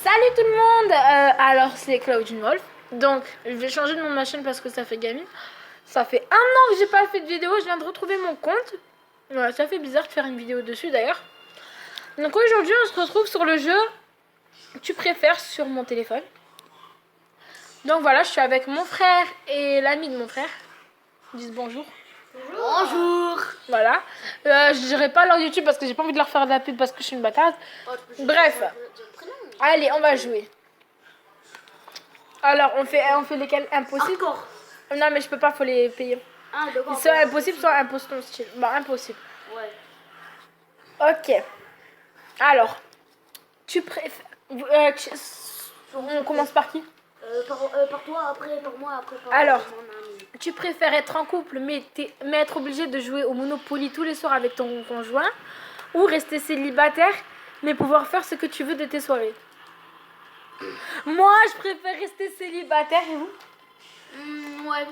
Salut tout le monde. Alors c'est Claudine Wolf. Donc je vais changer de nom de ma chaîne parce que ça fait gamine. Ça fait 1 an que j'ai pas fait de vidéo. Je viens de retrouver mon compte. Ouais, ça fait bizarre de faire une vidéo dessus d'ailleurs. Donc aujourd'hui on se retrouve sur le jeu Tu préfères sur mon téléphone. Donc voilà, je suis avec mon frère et l'ami de mon frère. Ils disent bonjour. Bonjour. Voilà. Je dirais pas leur YouTube parce que j'ai pas envie de leur faire de la pub parce que je suis une bâtarde. Bref. Allez, on va jouer. Alors, on fait lesquels impossibles. Encore. Non, mais je peux pas, faut les payer. Ah, d'accord. Soit impossible, soit impose ton style. Bah, impossible. Ouais. Ok. Alors, tu préfères. On commence par qui? Par toi, après par moi, après par Alors, mon ami. tu préfères être en couple, mais être obligé de jouer au Monopoly tous les soirs avec ton conjoint, ou rester célibataire, mais pouvoir faire ce que tu veux de tes soirées? Moi, je préfère rester célibataire, et vous? Ouais.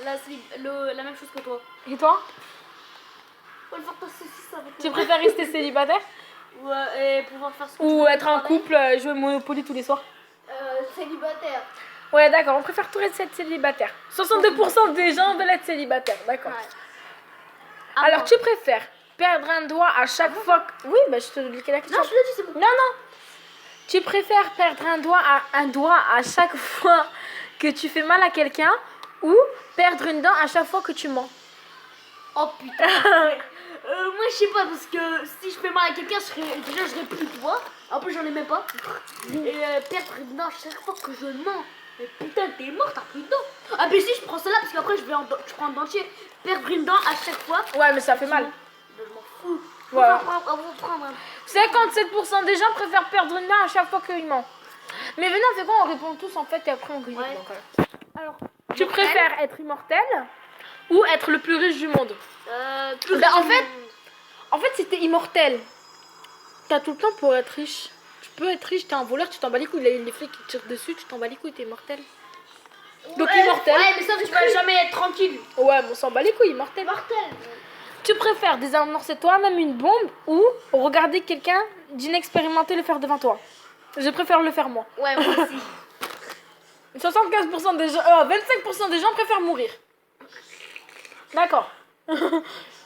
Là, c'est la même chose que toi. Et toi? On va faire ta saucisse avec Tu préfères rester célibataire? Ouais, et pouvoir faire ce que tu Ou veux être de en soirée. couple, jouer au Monopoly tous les soirs? Célibataire. Ouais, d'accord, on préfère tout rester célibataire. 62% des gens veulent être célibataires, d'accord. Ouais. Alors, tu préfères perdre un doigt à chaque fois que... Oui, bah je te dis la question. Non, je l'ai dit, c'est bon. Non, non. Tu préfères perdre un doigt à chaque fois que tu fais mal à quelqu'un ou perdre une dent à chaque fois que tu mens? Oh putain. Moi, je sais pas, parce que si je fais mal à quelqu'un, je serais plus de doigts. En plus, j'en ai même pas. Et perdre une dent à chaque fois que je mens. Mais putain, t'es mort, t'as plus de dents. Ah, mais si, je prends celle-là, parce qu'après, je prends un dentier. Perdre une dent à chaque fois. Ouais, mais ça fait mal. Ben, je m'en fous. Ouais. On va prendre un. 57% des gens préfèrent perdre une dent à chaque fois qu'ils mentent. Mais venez, on fait quoi? On répond tous en fait et après on grille. Ouais. Alors, tu préfères être immortel ou être le plus riche du monde? Plus Ben, riche en fait, si t'es immortel, t'as tout le temps pour être riche. Tu peux être riche, t'es un voleur, tu t'en bats les couilles. Les flics qui tirent dessus, tu t'en bats les couilles, t'es immortel. Donc immortel. Ouais, mais ça, tu vas jamais être tranquille. Ouais, mais on s'en bat les couilles, immortel. Mortel. Tu préfères désamorcer toi-même une bombe ou regarder quelqu'un d'inexpérimenté le faire devant toi? Je préfère le faire moi. Ouais, moi aussi. 75% des gens, 25% des gens préfèrent mourir. D'accord.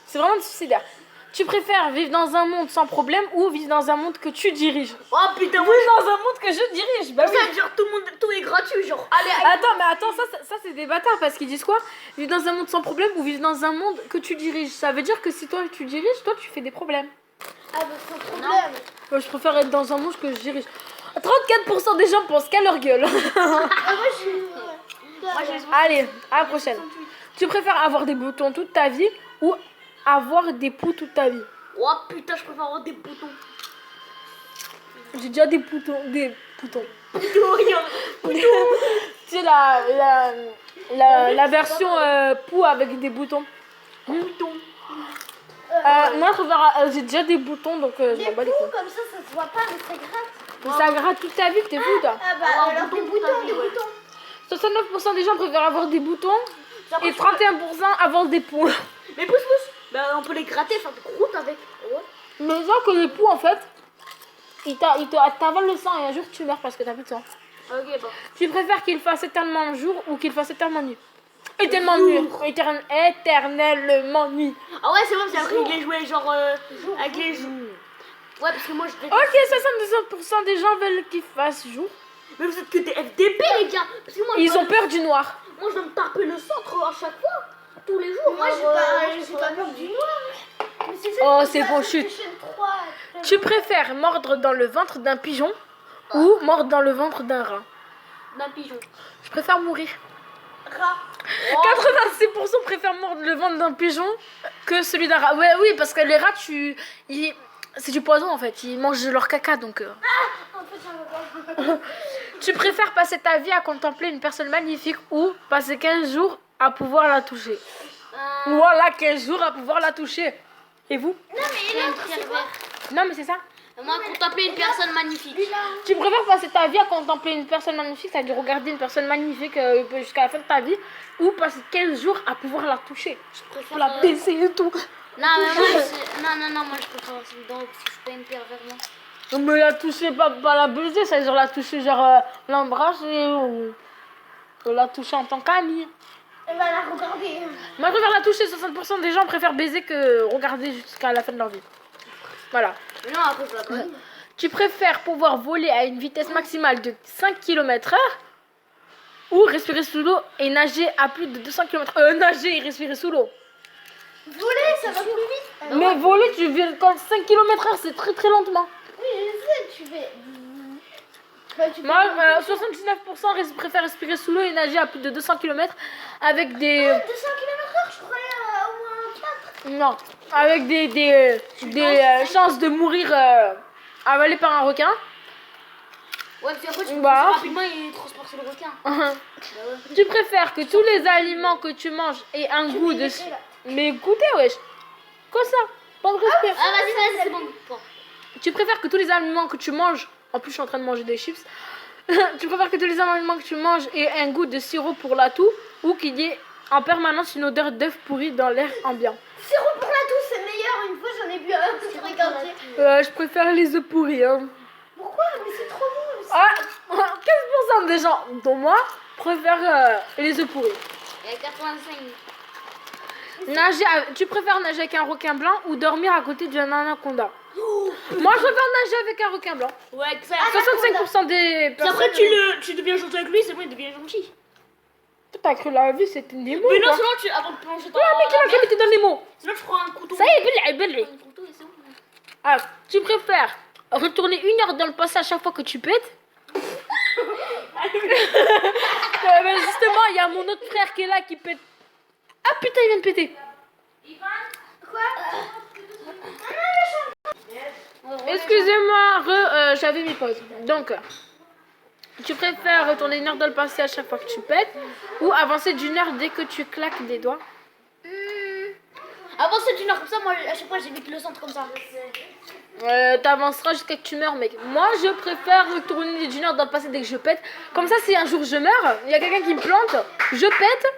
C'est vraiment suicidaire. Tu préfères vivre dans un monde sans problème ou vivre dans un monde que tu diriges? Oh putain, Vivre dans un monde que je dirige. Bah oui. ça, genre, tout est gratuit, genre. Allez, Attends, ça c'est des bâtards parce qu'ils disent quoi? Vivre dans un monde sans problème ou vivre dans un monde que tu diriges. Ça veut dire que si toi tu diriges, toi tu fais des problèmes. Ah, bah, sans problème. Moi, je préfère être dans un monde que je dirige. 34% des gens pensent qu'à leur gueule. Allez, à la prochaine. Tu préfères avoir des boutons toute ta vie ou avoir des poux toute ta vie? Oh putain, je préfère avoir des boutons. J'ai déjà des boutons. Des boutons. Boutons. Tu sais, la version poux avec des boutons. Boutons. Moi, je préfère. J'ai déjà des boutons donc je m'en bats les couilles. Comme ça se voit pas, mais c'est grave. Mais ça gratte toute ta vie, t'es fou, toi. Ah bah Avoir alors des des boutons, boutons, des ouais. boutons. 69% des gens préfèrent avoir des boutons Après, et 31% avoir des poux. Mais pousse. Bah, on peut les gratter, faire des croûtes avec. Ouais. Mais genre que les poux, en fait, ils t'avalent le sang et un jour tu meurs parce que t'as plus de sang. Ok, bon. Tu préfères qu'il fasse éternellement jour ou qu'il fasse éternellement nuit? Éternellement nuit. Éternellement nuit. Ah ouais, c'est bon, c'est après, il les jouait genre avec les joues. Ouais, parce que moi, je. Ok, 72% des gens veulent qu'il fasse jour. Mais vous êtes que des FDP, les gars. Parce que moi, Ils ont peur du noir. Moi, je dois me taper le centre à chaque fois. Tous les jours. Moi j'ai pas peur du noir. Mais c'est Oh, c'est bon, chut. chute. Tu préfères mordre dans le ventre d'un pigeon ou mordre dans le ventre d'un rat? D'un pigeon. Je préfère mourir. Rat. 86% préfèrent mordre le ventre d'un pigeon que celui d'un rat. Ouais, oui, parce que les rats, c'est du poison en fait. Ils mangent leur caca donc. En fait, j'en veux pas. Tu préfères passer ta vie à contempler une personne magnifique ou passer 15 jours à pouvoir la toucher? Voilà, 15 jours à pouvoir la toucher. Et vous? Non mais Un l'autre c'est quoi? pervers. Non, mais c'est ça. Moi, contempler une personne magnifique. Tu préfères passer ta vie à contempler une personne magnifique, c'est-à-dire regarder une personne magnifique jusqu'à la fin de ta vie, ou passer 15 jours à pouvoir la toucher? Je préfère. Pour la baiser et tout. Non, mais moi, moi, je préfère avoir une dent parce que je suis pas une pervers, moi. Mais la toucher, pas la baiser, ça veut dire la toucher, genre l'embrasser ou la toucher en tant qu'amie. Elle va la regarder. Moi, je préfère la toucher. 60% des gens préfèrent baiser que regarder jusqu'à la fin de leur vie. Voilà. Non, après, je la connais. Tu préfères pouvoir voler à une vitesse maximale de 5 km/h ou respirer sous l'eau et nager à plus de 200 km/h. Nager et respirer sous l'eau. Voler, ça va plus vite. Mais voler, tu vis quand 5 km/h, c'est très très lentement. Oui, je sais, tu fais. Bah, tu Moi, fais- 79% préfèrent respirer sous l'eau et nager à plus de 200 km avec des... 200 km/h, je croyais au moins 4. Non, avec des chances de mourir avalé par un requin. Ouais, puis après, tu peux Bah. passer rapidement et transporter le requin. Bah ouais. Tu préfères que tous les aliments que tu manges aient un goût de... Mais écoutez, wesh. Quoi ça? Pas de respect. Ah, vas-y, c'est bon. Bon. Tu préfères que tous les aliments que tu manges... En plus, je suis en train de manger des chips. Tu préfères que tous les aliments que tu manges aient un goût de sirop pour l'atout ou qu'il y ait en permanence une odeur d'œuf pourri dans l'air ambiant? Sirop pour la toux, c'est meilleur. Une fois, j'en ai bu un petit regardez. Je préfère les œufs pourris. Hein. Pourquoi? Mais c'est trop bon. Ah, 15% des gens, dont moi, préfèrent les œufs pourris. Il y a 85. Tu préfères nager avec un requin blanc ou dormir à côté d'un anaconda? Moi, je préfère nager avec un requin blanc. Ouais, que ça. 65% des Puis personnes... après, tu deviens gentil avec lui, c'est bon, il devient gentil. T'as cru la vie, c'était une démo. Mais non, quoi. sinon, avant de plonger dans Ouais, mec, il a jamais été dans les mots. sinon, tu prends un couteau. Ça y est, belle. Un couteau et c'est bon. Ah, tu préfères retourner 1 heure dans le passé à chaque fois que tu pètes? Ben justement, il y a mon autre frère qui est là qui pète. Ah putain, il vient de péter. Excusez-moi, j'avais mis pause. Donc, tu préfères retourner 1 heure dans le passé à chaque fois que tu pètes ou avancer d'1 heure dès que tu claques des doigts? Avant, c'est une heure comme ça, moi, à chaque fois, j'évite le centre comme ça. T'avanceras jusqu'à que tu meurs, mec. Moi, je préfère retourner d'1 heure dans le passé dès que je pète. Comme ça, si un jour je meurs, il y a quelqu'un qui me plante, je pète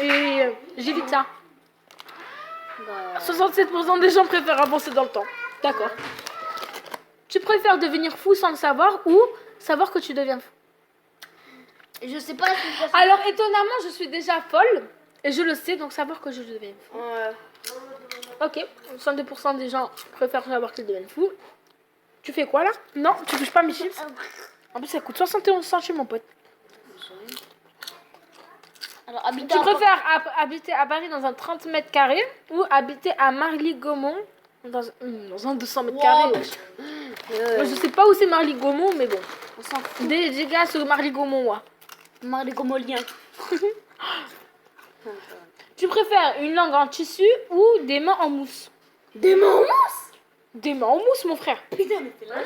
et j'évite ça. 67% des gens préfèrent avancer dans le temps. D'accord. Tu préfères devenir fou sans le savoir ou savoir que tu deviens fou? Je sais pas si ça. Alors, étonnamment, je suis déjà folle et je le sais, donc savoir que je deviens fou. Ok, 62% des gens préfèrent savoir qu'ils deviennent fous. Tu fais quoi là? Non, tu touches pas mes chips. En plus, ça coûte 71 centimes, mon pote. Alors, habiter Tu à préfères habiter à Paris dans un 30 mètres carrés ou habiter à Marly-Gaumont dans un 200 mètres carrés? Moi, je sais pas où c'est Marly-Gaumont, mais bon. On s'en fout. Des gars sur Marly-Gaumont, moi. Marre des gomoliens. Tu préfères une langue en tissu ou des mains en mousse? Des mains en mousse. Des mains en mousse, mon frère. Putain, mais c'est malade.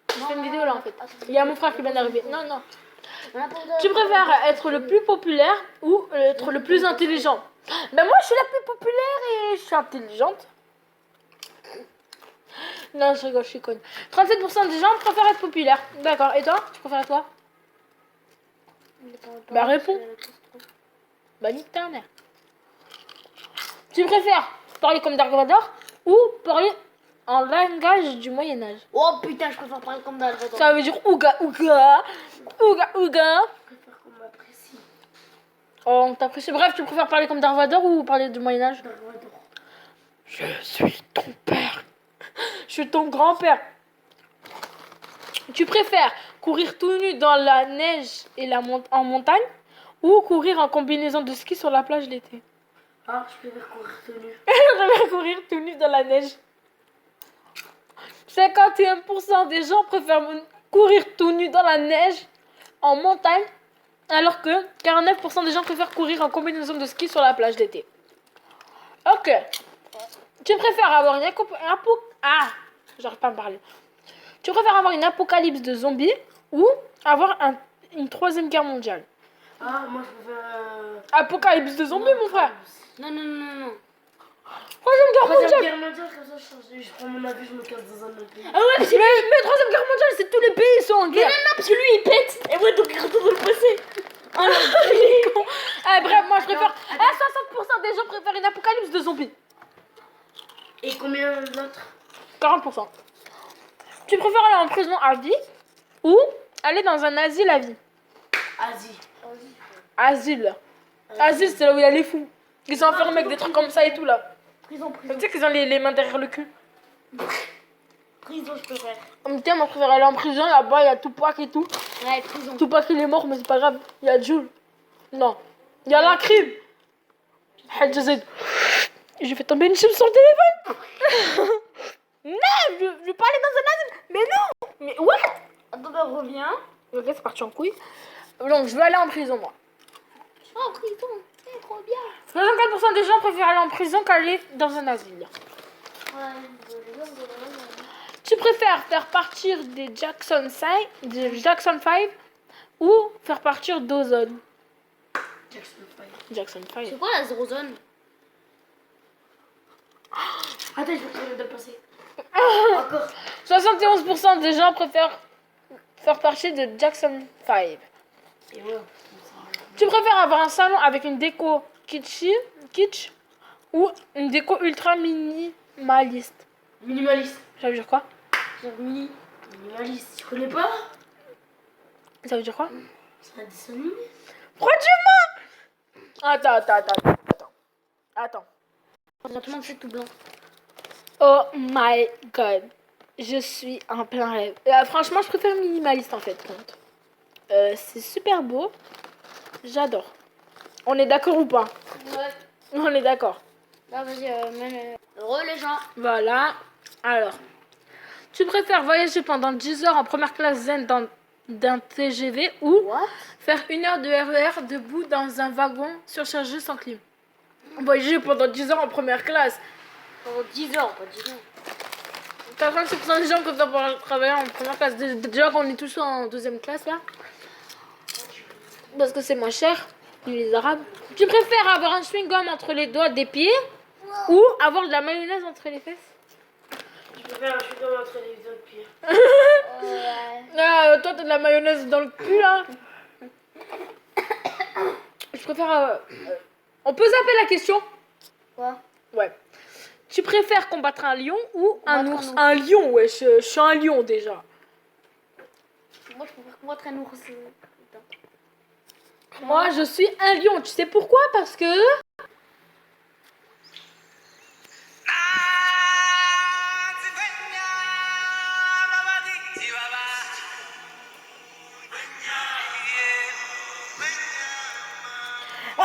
Je fais une vidéo là, en fait. Il y a mon frère qui vient d'arriver. Non. Tu préfères être le plus populaire ou être le plus intelligent? Ben moi, je suis la plus populaire et je suis intelligente. Non, je rigole, je suis conne. 37% des gens préfèrent être populaire. D'accord. Et toi? Tu préfères quoi? Bah réponds. Bah nique ta mère. Tu préfères parler comme Dark Vador ou parler en langage du Moyen-Âge? Oh putain, je préfère parler comme Dark Vador. Ça veut dire ouga ouga. Ouga ouga. Oh, on t'apprécie. Bref, tu préfères parler comme Dark Vador ou parler du Moyen-Âge? Je suis ton père. Je suis ton grand-père. Tu préfères courir tout nu dans la neige et en montagne ou courir en combinaison de ski sur la plage l'été? Ah, je préfère courir tout nu. Je préfère courir tout nu dans la neige. 51% des gens préfèrent courir tout nu dans la neige en montagne, alors que 49% des gens préfèrent courir en combinaison de ski sur la plage d'été. Ok. Tu préfères avoir j'arrive pas à me parler. Tu préfères avoir une apocalypse de zombies ou avoir une 3e guerre mondiale? Ah, moi je préfère. Apocalypse de zombies, mon frère. Non. 3e guerre mondiale. Troisième guerre mondiale, comme ça je prends mon avion, je me casse dans un autre pays. Ah ouais, Mais 3e guerre mondiale, c'est tous les pays qui sont en guerre. non, parce que lui il pète. Et ouais, donc il retourne dans le passé. Ah non, Bref, moi je préfère. 60% des gens préfèrent une apocalypse de zombies. Et combien d'autres? 40%. Tu préfères aller en prison à vie ou aller dans un asile à vie? Asie. Asile. Asile, c'est là où il y a les fous. Ils sont enfermés avec des trucs comme ça et tout là. Prison. Tu sais qu'ils ont les mains derrière le cul. Prison, je préfère. Tiens, moi je préfère aller en prison, là-bas il y a Tupac et tout. Ouais, prison. Tupac il est mort, mais c'est pas grave. Il y a Jules. Non. Il y a la crime. Hadj Zed. J'ai fait tomber une chip sur le téléphone. Non, je veux pas aller dans un asile. Mais non. Mais what? Attends, ben, reviens. Ok, c'est parti en couille. Donc je veux aller en prison moi. Oh, prison, c'est trop bien. 64% des gens préfèrent aller en prison qu'aller dans un asile. Tu préfères faire partir des Jackson 5 ou faire partir d'Ozone? Jackson 5. C'est quoi la zéro zone? Attends, je vais te le passer. Encore. 71% des gens préfèrent faire partie de Jackson 5. Et ouais. Tu préfères avoir un salon avec une déco kitsch ou une déco ultra minimaliste? Minimaliste. Ça veut dire quoi? Genre mini. Minimaliste, tu connais pas? Ça veut dire quoi? C'est un dessin animé. Pourquoi tu mens? Attends. Tout le monde c'est tout blanc. Oh my god. Je suis en plein rêve. Franchement, je préfère minimaliste en fait. Compte. C'est super beau. J'adore. On est d'accord ou pas? Ouais. On est d'accord. Là, vas-y, heureux les gens. Voilà. Alors. Tu préfères voyager pendant 10 heures en première classe zen d'un TGV ou What? faire 1 heure de RER debout dans un wagon surchargé sans clim? Voyager pendant 10 heures en première classe. Pendant 10 heures, pas 10 ans. 86% des gens préfèrent pouvoir travailler en première classe. Déjà qu'on est tous en deuxième classe là. Parce que c'est moins cher. Les Arabes. Tu préfères avoir un chewing-gum entre les doigts des pieds ou avoir de la mayonnaise entre les fesses? Je préfère un chewing-gum entre les deux pieds. Ah, toi t'as de la mayonnaise dans le cul là. Je préfère... On peut zapper la question? Quoi? Ouais. Tu préfères combattre un lion ou un Combattre ours? un ours. Un lion, ouais, je suis un lion déjà. Moi, je préfère combattre un ours. Moi, je suis un lion. Tu sais pourquoi? Parce que... Ah,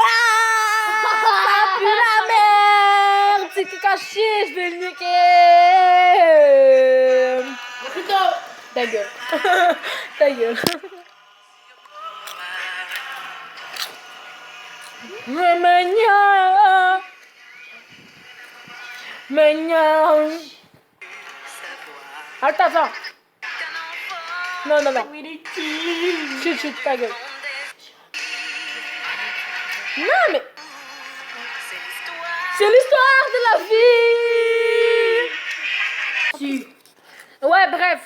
pue la merde! C'est qui caché, je vais le niquer! Ta gueule. Ta gueule. Mania. Attends. Non. Chut, ta gueule. Non, mais... C'est l'histoire de la vie. Ouais, bref.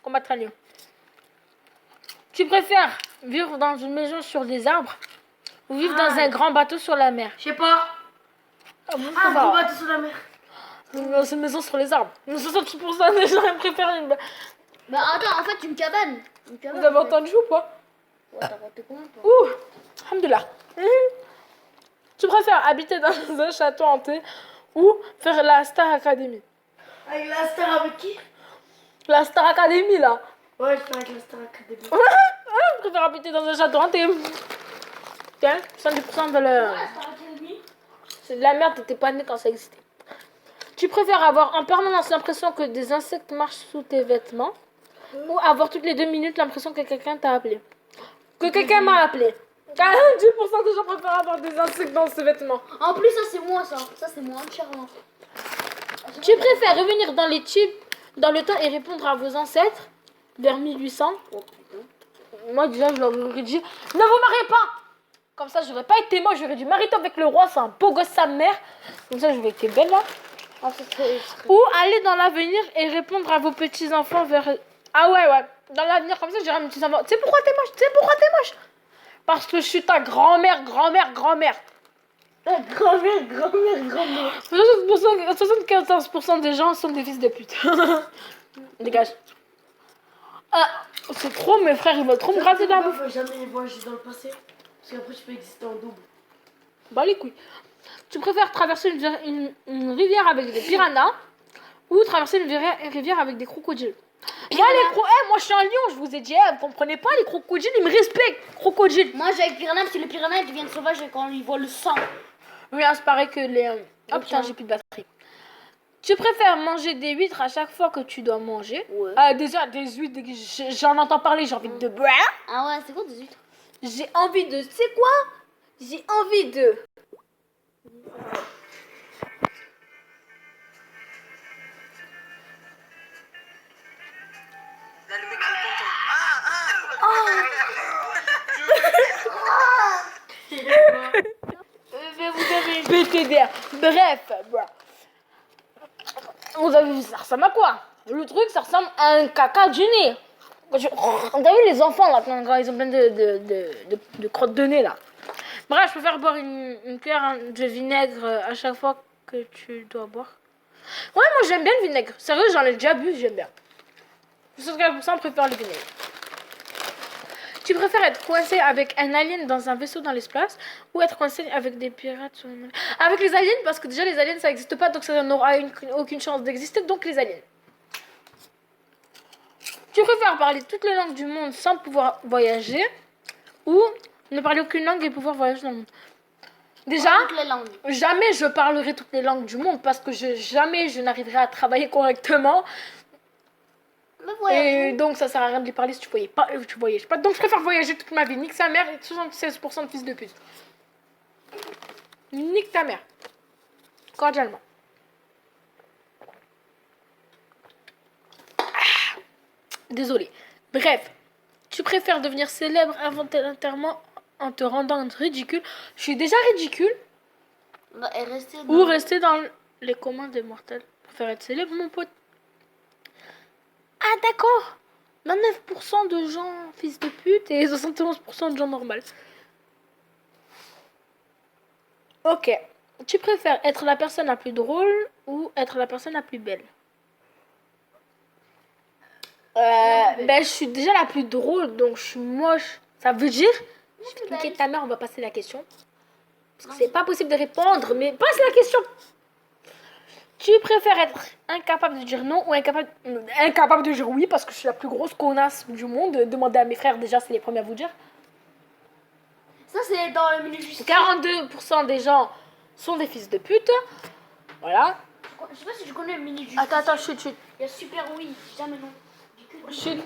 Combattre un lion. Tu préfères vivre dans une maison sur des arbres ou vivre dans un grand bateau sur la mer? Je sais pas. Ah, bon, Un gros bateau sur la mer. dans une maison sur les arbres. 60% des gens préfèrent une... Bah attends, en fait, une cabane. Vous avez entendu ou pas? Ouais, t'as raté combien, toi? Ouh, alhamdoulilah. Tu préfères habiter dans un château hanté ou faire la Star Academy? Avec la Star avec qui? La Star Academy, là. Ouais, je fais avec la Star Academy. Je préfère habiter dans un château hanté. Tiens, 70% de la... Star Academy. C'est de la merde, t'étais pas né quand ça existait. Tu préfères avoir en permanence l'impression que des insectes marchent sous tes vêtements ou avoir toutes les 2 minutes l'impression que quelqu'un t'a appelé? Que quelqu'un m'a appelé. 40% des gens préfèrent avoir des insectes dans ses vêtements. En plus, ça, c'est moi, ça. Ça, c'est moi, entièrement. Tu préfères revenir dans les tubes, dans le temps et répondre à vos ancêtres vers 1800? Oh putain. Moi, déjà, je leur aurais dit ne vous mariez pas! Comme ça, j'aurais pas été moi, j'aurais dû marier avec le roi, c'est un beau gosse, sa mère. Comme ça, j'aurais été belle là. Ah, ça serait... Ou aller dans l'avenir et répondre à vos petits-enfants vers... Ah ouais, dans l'avenir, comme ça, je dirais à mes petits-enfants, tu sais pourquoi t'es moche? Parce que je suis ta grand-mère. Grand-mère. 75% des gens sont des fils de pute. Dégage. Ah, c'est trop, mes frères, ils veulent trop me gratter dans la bouffe. Faut jamais voyager dans le passé. Parce qu'après, tu peux exister en double. Bah les couilles. Tu préfères traverser une rivière avec des piranhas ou traverser une rivière avec des crocodiles? Moi, moi je suis un lion, je vous ai dit, vous comprenez pas, les crocodiles, ils me respectent. Crocodiles. Moi, j'ai avec piranha parce que les piranhas ils deviennent sauvages quand ils voient le sang. Oui, c'est pareil que les... Oh putain, j'ai plus de batterie. Tu préfères manger des huîtres à chaque fois que tu dois manger? Ouais. Des huîtres, j'en entends parler, j'ai envie de boire. Ah ouais, c'est quoi des huîtres? J'ai envie de... C'est quoi? J'ai envie de... Là, le mec est content. Mais vous avez... PTDR. Bref, bah. Vous avez vu, ça ressemble à quoi? Le truc, ça ressemble à un caca du nez. T'as vu les enfants là, quand ils ont plein de crottes de nez là. Bref, je préfère boire une cuillère de vinaigre à chaque fois que tu dois boire. Ouais, moi j'aime bien le vinaigre. Sérieux, j'en ai déjà bu, j'aime bien. 75% préfère le vinaigre. Tu préfères être coincé avec un alien dans un vaisseau dans l'espace ou être coincé avec des pirates sur une... Avec les aliens, parce que déjà les aliens ça n'existe pas, donc ça n'aura aucune chance d'exister, donc les aliens. Tu préfères parler toutes les langues du monde sans pouvoir voyager ou ne parler aucune langue et pouvoir voyager dans le monde? Déjà, Toutes les langues. jamais je parlerai toutes les langues du monde parce que jamais je n'arriverai à travailler correctement. Mais voyager. Et donc ça sert à rien de les parler si tu voyages pas. Donc je préfère voyager toute ma vie. Nique sa mère et 76% de fils de pute. Nique ta mère. Cordialement. Désolé. Bref. Tu préfères devenir célèbre involontairement en te rendant ridicule. Je suis déjà ridicule. Bah, et rester dans... Ou rester dans les communs des mortels. Je préfère être célèbre, mon pote. Ah d'accord. 29% de gens fils de pute et 71% de gens normaux. Ok. Tu préfères être la personne la plus drôle ou être la personne la plus belle? Ben je suis déjà la plus drôle, donc je suis moche. Ça veut dire... Je vais niquer ta mère, on va passer la question. Parce que c'est pas possible de répondre, mais passe la question. Tu préfères être incapable de dire non ou incapable de dire oui parce que je suis la plus grosse connasse du monde? Demandez à mes frères, déjà, c'est les premiers à vous dire. Ça, c'est dans le milieu justice. 42% des gens sont des fils de pute. Voilà. Je sais pas si tu connais le milieu justice. Attends, chut. Il y a Super Oui, jamais non. Chut.